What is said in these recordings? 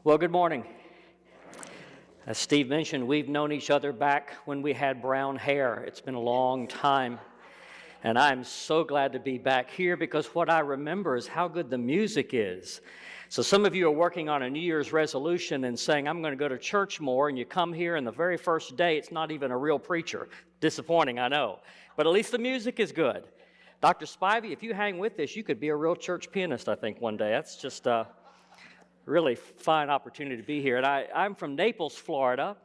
Well, good morning. As Steve mentioned, we've known each other back when we had brown hair. It's been a long time, and I'm so glad to be back here because what I remember is how good the music is. So some of you are working on a New Year's resolution and saying, I'm going to go to church more, and you come here, and the very first day, it's not even a real preacher. Disappointing, I know, but at least the music is good. Dr. Spivey, if you hang with this, you could be a real church pianist, I think, one day. That's just really fine opportunity to be here. And I'm from Naples, Florida,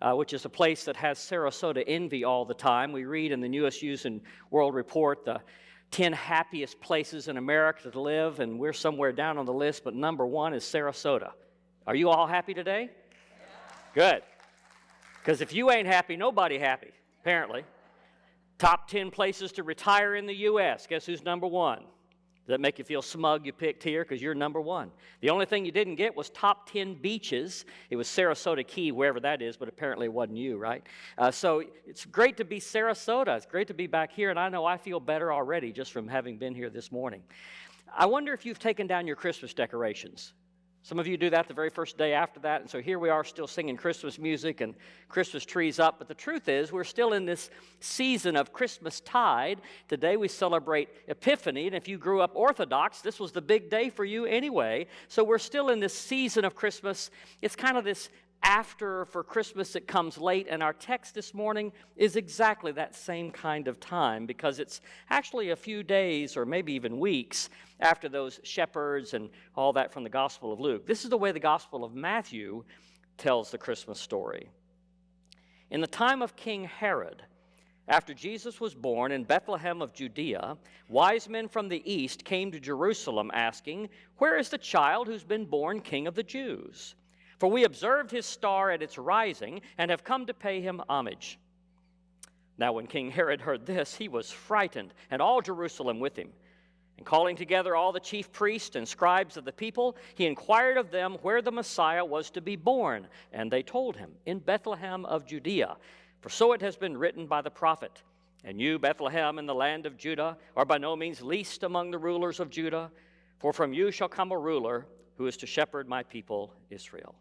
which is a place that has Sarasota envy all the time. We read in the newest News and World Report the 10 happiest places in America to live, and we're somewhere down on the list, but number one is Sarasota. Are you all happy today? Good. Because if you ain't happy, nobody happy, apparently. Top 10 places to retire in the U.S. Guess who's number one? Does that make you feel smug you picked here because you're number one? The only thing you didn't get was top 10 beaches. It was Sarasota Key, wherever that is, but apparently it wasn't you, right? So it's great to be Sarasota. It's great to be back here, and I know I feel better already just from having been here this morning. I wonder if you've taken down your Christmas decorations. Some of you do that the very first day after that, and so here we are still singing Christmas music and Christmas trees up. But the truth is, we're still in this season of Christmas tide. Today we celebrate Epiphany, and if you grew up Orthodox, this was the big day for you anyway. So we're still in this season of Christmas. It's kind of this after for Christmas it comes late, and our text this morning is exactly that same kind of time because it's actually a few days or maybe even weeks after those shepherds and all that from the Gospel of Luke. This is the way the Gospel of Matthew tells the Christmas story. In the time of King Herod, after Jesus was born in Bethlehem of Judea, wise men from the east came to Jerusalem asking, "Where is the child who's been born King of the Jews? For we observed his star at its rising and have come to pay him homage." Now when King Herod heard this, he was frightened, and all Jerusalem with him. And calling together all the chief priests and scribes of the people, he inquired of them where the Messiah was to be born. And they told him, "In Bethlehem of Judea, for so it has been written by the prophet. And you, Bethlehem, in the land of Judah, are by no means least among the rulers of Judah, for from you shall come a ruler who is to shepherd my people Israel."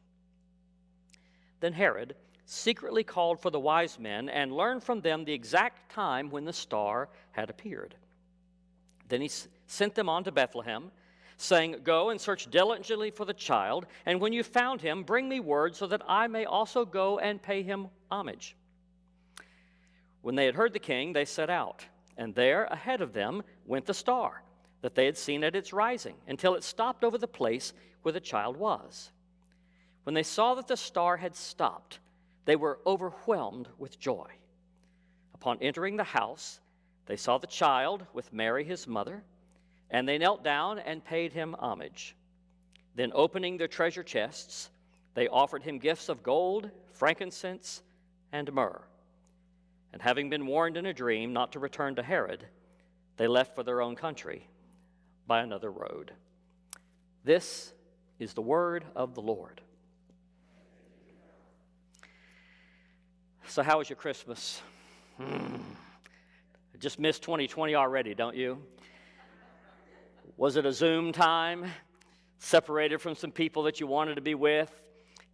Then Herod secretly called for the wise men and learned from them the exact time when the star had appeared. Then he sent them on to Bethlehem, saying, "Go and search diligently for the child, and when you found him, bring me word so that I may also go and pay him homage." When they had heard the king, they set out, and there ahead of them went the star that they had seen at its rising, until it stopped over the place where the child was. When they saw that the star had stopped, they were overwhelmed with joy. Upon entering the house, they saw the child with Mary his mother, and they knelt down and paid him homage. Then opening their treasure chests, they offered him gifts of gold, frankincense, and myrrh. And having been warned in a dream not to return to Herod, they left for their own country by another road. This is the word of the Lord. So how was your Christmas? I just missed 2020 already, don't you? Was it a Zoom time? Separated from some people that you wanted to be with?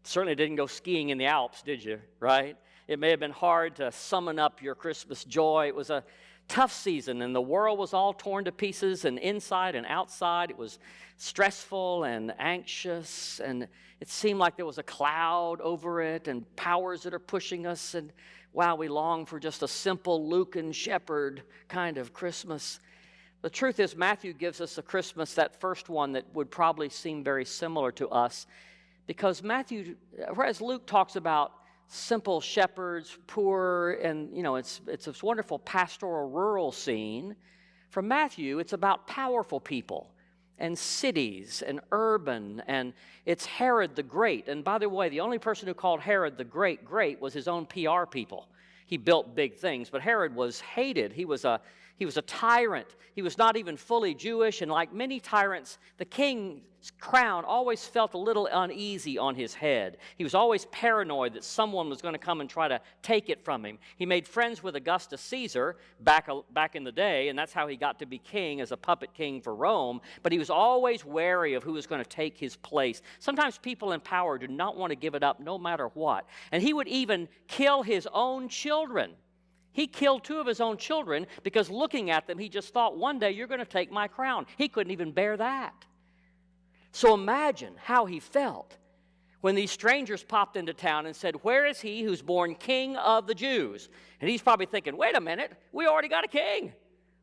Certainly didn't go skiing in the Alps, did you, right? It may have been hard to summon up your Christmas joy. It was a tough season, and the world was all torn to pieces, and inside and outside. It was stressful and anxious, and it seemed like there was a cloud over it and powers that are pushing us, and wow, we long for just a simple Lucan shepherd kind of Christmas. The truth is, Matthew gives us a Christmas, that first one, that would probably seem very similar to us, because Matthew, whereas Luke talks about simple shepherds, poor, and it's this wonderful pastoral rural scene. For Matthew, it's about powerful people and cities and urban, and it's Herod the Great. And by the way, the only person who called Herod the Great was his own PR people. He built big things, but Herod was hated. He was a He was a tyrant. He was not even fully Jewish, and like many tyrants, the king's crown always felt a little uneasy on his head. He was always paranoid that someone was going to come and try to take it from him. He made friends with Augustus Caesar back in the day, and that's how he got to be king as a puppet king for Rome, but he was always wary of who was going to take his place. Sometimes people in power do not want to give it up no matter what, and he would even kill his own children. He killed 2 of his own children because looking at them, he just thought, one day you're going to take my crown. He couldn't even bear that. So imagine how he felt when these strangers popped into town and said, "Where is he who's born king of the Jews?" And he's probably thinking, wait a minute, we already got a king.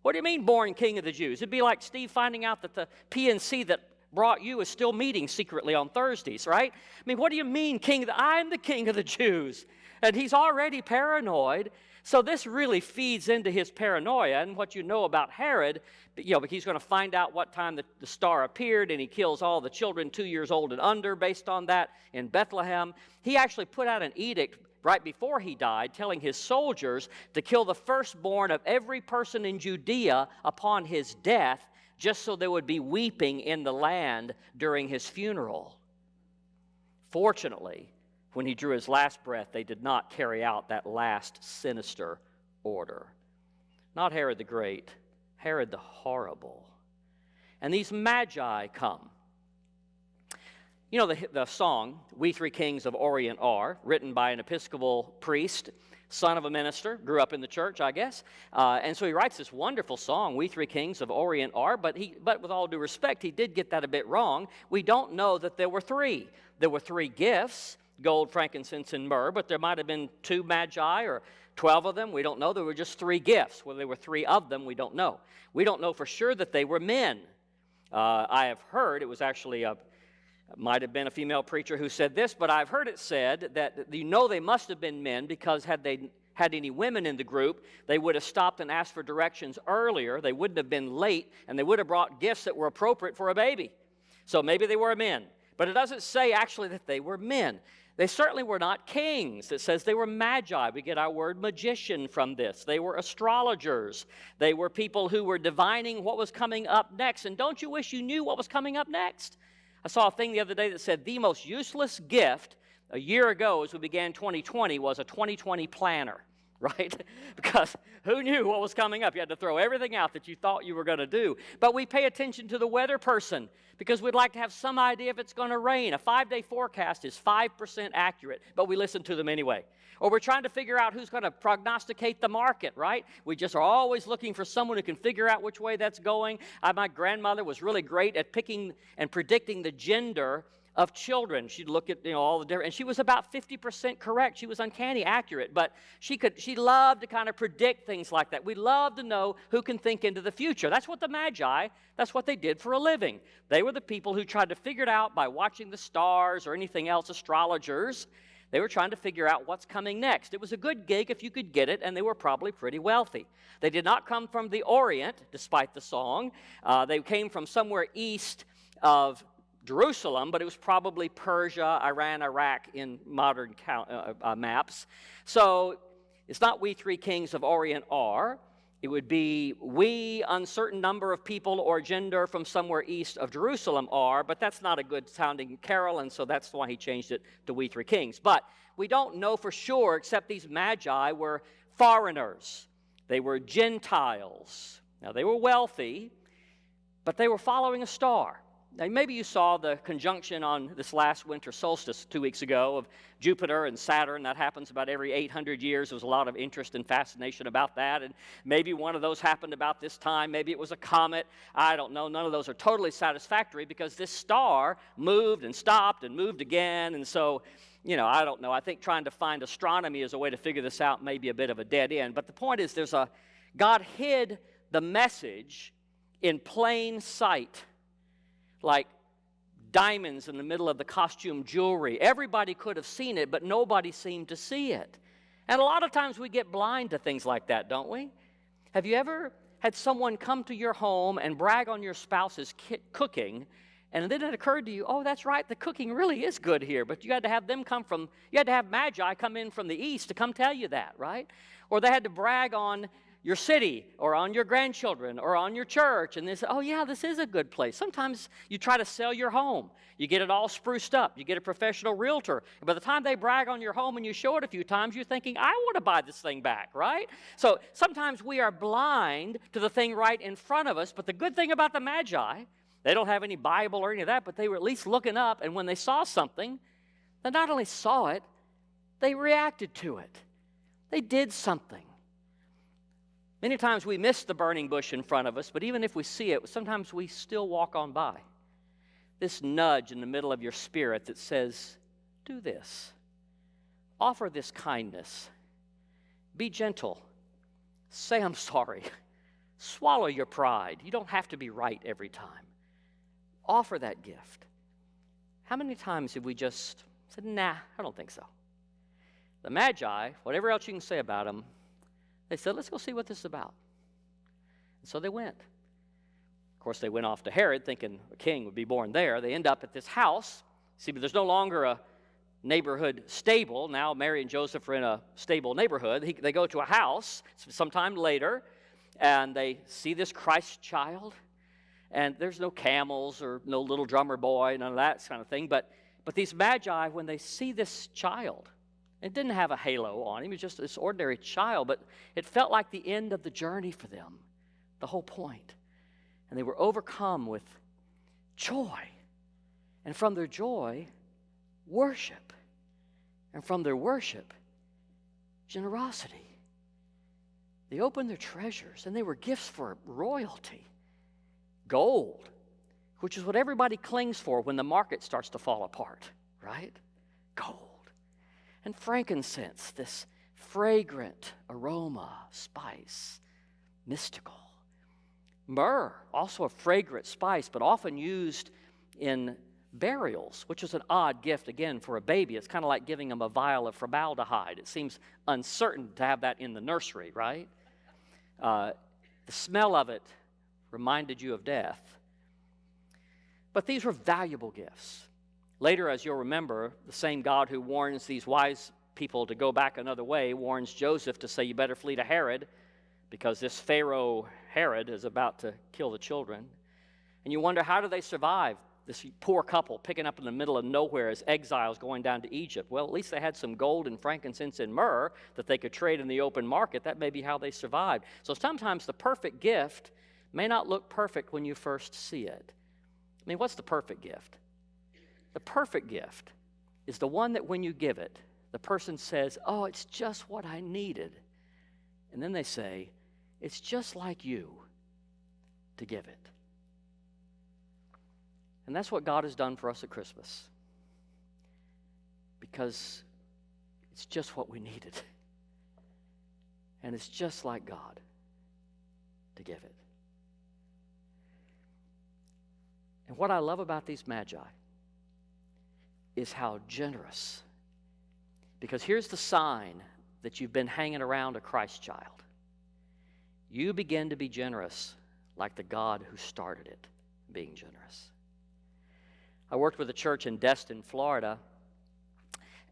What do you mean born king of the Jews? It'd be like Steve finding out that the PNC that brought you is still meeting secretly on Thursdays, right? I mean, what do you mean I'm the king of the Jews? And he's already paranoid. So this really feeds into his paranoia and what you know about Herod. But he's going to find out what time the star appeared, and he kills all the children 2 years old and under based on that in Bethlehem. He actually put out an edict right before he died telling his soldiers to kill the firstborn of every person in Judea upon his death, just so there would be weeping in the land during his funeral. Fortunately, when he drew his last breath, they did not carry out that last sinister order. Not Herod the Great, Herod the Horrible. And these magi come. You know the song, "We Three Kings of Orient Are," written by an Episcopal priest, son of a minister, grew up in the church, I guess. And so he writes this wonderful song, "We Three Kings of Orient Are," but with all due respect, he did get that a bit wrong. We don't know that there were 3. There were 3 gifts, gold, frankincense, and myrrh, but there might have been 2 magi or 12 of them. We don't know. There were just 3 gifts. Whether there were 3 of them, we don't know. We don't know for sure that they were men. I have heard, it was actually might have been a female preacher who said this, but I've heard it said that they must have been men because had they had any women in the group, they would have stopped and asked for directions earlier. They wouldn't have been late, and they would have brought gifts that were appropriate for a baby. So maybe they were men. But it doesn't say actually that they were men. They certainly were not kings. It says they were magi. We get our word magician from this. They were astrologers. They were people who were divining what was coming up next. And don't you wish you knew what was coming up next? I saw a thing the other day that said the most useless gift a year ago as we began 2020 was a 2020 planner, right? Because who knew what was coming up? You had to throw everything out that you thought you were going to do. But we pay attention to the weather person because we'd like to have some idea if it's going to rain. A 5-day forecast is 5% accurate, but we listen to them anyway. Or we're trying to figure out who's going to prognosticate the market, right? We just are always looking for someone who can figure out which way that's going. My grandmother was really great at picking and predicting the gender of children. She'd look at all the different, and she was about 50% correct. She was uncanny accurate, but she loved to kind of predict things like that. We love to know who can think into the future. That's what the Magi, that's what they did for a living. They were the people who tried to figure it out by watching the stars or anything else, astrologers. They were trying to figure out what's coming next. It was a good gig if you could get it, and they were probably pretty wealthy. They did not come from the Orient, despite the song. They came from somewhere east of Jerusalem, but it was probably Persia, Iran, Iraq in modern maps. So it's not "We Three Kings of Orient Are." It would be "We uncertain number of people or gender from somewhere east of Jerusalem are," but that's not a good sounding carol, and so that's why he changed it to "We Three Kings." But we don't know for sure, except these magi were foreigners. They were Gentiles. Now, they were wealthy, but they were following a star. Now, maybe you saw the conjunction on this last winter solstice 2 weeks ago of Jupiter and Saturn. That happens about every 800 years. There was a lot of interest and fascination about that. And maybe one of those happened about this time. Maybe it was a comet. I don't know. None of those are totally satisfactory because this star moved and stopped and moved again. And so, I don't know. I think trying to find astronomy as a way to figure this out may be a bit of a dead end. But the point is God hid the message in plain sight, like diamonds in the middle of the costume jewelry. Everybody could have seen it, but nobody seemed to see it. And a lot of times we get blind to things like that, don't we? Have you ever had someone come to your home and brag on your spouse's cooking, and then it occurred to you, oh, that's right, the cooking really is good here, but you had to have magi come in from the east to come tell you that, right? Or they had to brag on your city or on your grandchildren or on your church, and they say, oh yeah, this is a good place. Sometimes you try to sell your home. You get it all spruced up. You get a professional realtor. And by the time they brag on your home and you show it a few times, you're thinking, I want to buy this thing back, right? So sometimes we are blind to the thing right in front of us, but the good thing about the Magi, they don't have any Bible or any of that, but they were at least looking up, and when they saw something, they not only saw it, they reacted to it. They did something. Many times we miss the burning bush in front of us, but even if we see it, sometimes we still walk on by. This nudge in the middle of your spirit that says, do this. Offer this kindness. Be gentle. Say, I'm sorry. Swallow your pride. You don't have to be right every time. Offer that gift. How many times have we just said, nah, I don't think so? The Magi, whatever else you can say about them, they said, let's go see what this is about. And so they went. Of course, they went off to Herod thinking a king would be born there. They end up at this house. See, but there's no longer a neighborhood stable. Now Mary and Joseph are in a stable neighborhood. They go to a house sometime later, and they see this Christ child. And there's no camels or no little drummer boy, none of that kind of thing. But these Magi, when they see this child, it didn't have a halo on him. He was just this ordinary child, but it felt like the end of the journey for them, the whole point. And they were overcome with joy. And from their joy, worship. And from their worship, generosity. They opened their treasures, and they were gifts for royalty. Gold, which is what everybody clings for when the market starts to fall apart, right? Gold. And frankincense, this fragrant aroma, spice, mystical. Myrrh, also a fragrant spice, but often used in burials, which is an odd gift, again, for a baby. It's kind of like giving them a vial of formaldehyde. It seems uncertain to have that in the nursery, right? The smell of it reminded you of death. But these were valuable gifts. Later, as you'll remember, the same God who warns these wise people to go back another way warns Joseph to say, you better flee to Herod, because this Pharaoh Herod is about to kill the children. And you wonder, how do they survive? This poor couple picking up in the middle of nowhere as exiles going down to Egypt. Well, at least they had some gold and frankincense and myrrh that they could trade in the open market. That may be how they survived. So sometimes the perfect gift may not look perfect when you first see it. I mean, what's the perfect gift? The perfect gift is the one that when you give it, the person says, oh, it's just what I needed. And then they say, it's just like you to give it. And that's what God has done for us at Christmas. Because it's just what we needed. And it's just like God to give it. And what I love about these Magi is how generous. Because here's the sign that you've been hanging around a Christ child. You begin to be generous like the God who started it being generous. I worked with a church in Destin, Florida,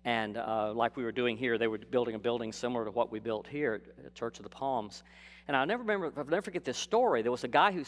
and like we were doing here, they were building a building similar to what we built here at Church of the Palms. And I'll never forget this story. There was a guy who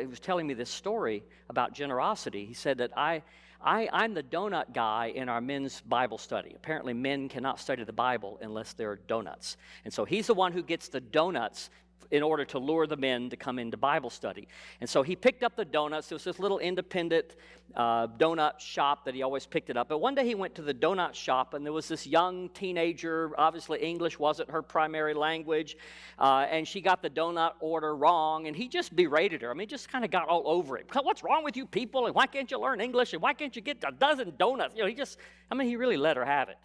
was telling me this story about generosity. He said that I'm the donut guy in our men's Bible study. Apparently men cannot study the Bible unless they're donuts. And so he's the one who gets the donuts in order to lure the men to come into Bible study. And so he picked up the donuts. There was this little independent donut shop that he always picked it up. But one day he went to the donut shop, and there was this young teenager. Obviously English wasn't her primary language, and she got the donut order wrong, and he just berated her. I mean, just kind of got all over it. What's wrong with you people, and why can't you learn English, and why can't you get a dozen donuts? You know, he really let her have it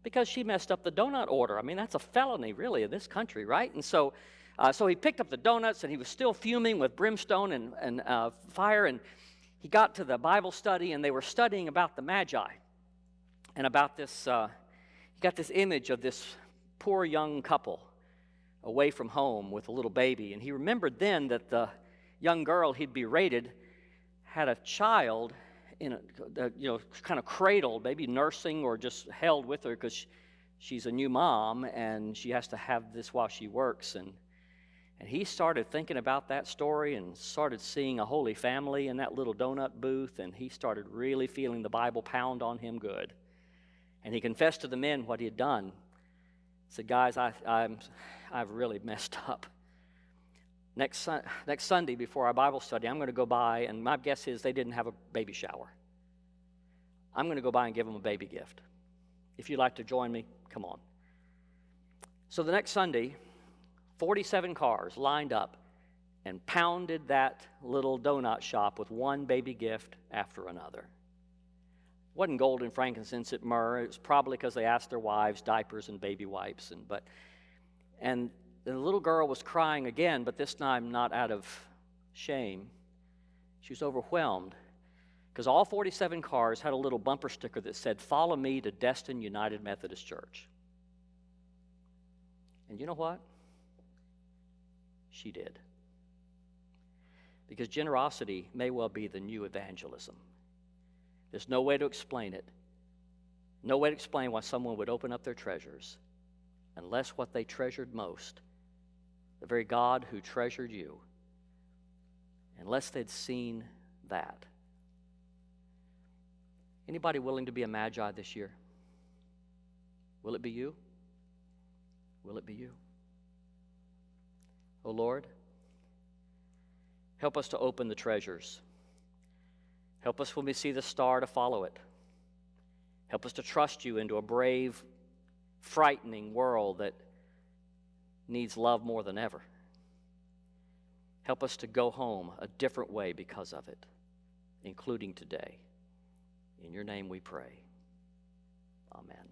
because she messed up the donut order. I mean, that's a felony, really, in this country, right? And so he picked up the donuts, and he was still fuming with brimstone and fire, and he got to the Bible study, and they were studying about the Magi and about this, he got this image of this poor young couple away from home with a little baby, and he remembered then that the young girl he'd berated had a child in a kind of cradled, maybe nursing or just held with her because she's a new mom, and she has to have this while she works, and And he started thinking about that story and started seeing a Holy Family in that little donut booth, and he started really feeling the Bible pound on him good. And he confessed to the men what he had done. He said, guys, I've really messed up. Next Sunday before our Bible study, I'm going to go by, and my guess is they didn't have a baby shower. I'm going to go by and give them a baby gift. If you'd like to join me, come on. So the next Sunday, 47 cars lined up and pounded that little donut shop with one baby gift after another. It wasn't gold and frankincense and myrrh. It was probably because they asked their wives diapers and baby wipes. And the little girl was crying again, but this time not out of shame. She was overwhelmed because all 47 cars had a little bumper sticker that said, "Follow me to Destin United Methodist Church." And you know what? She did. Because generosity may well be the new evangelism. There's no way to explain it. No way to explain why someone would open up their treasures unless what they treasured most, the very God who treasured you, unless they'd seen that. Anybody willing to be a magi this year? Will it be you? Will it be you? Oh Lord, help us to open the treasures. Help us when we see the star to follow it. Help us to trust you into a brave, frightening world that needs love more than ever. Help us to go home a different way because of it, including today. In your name we pray. Amen.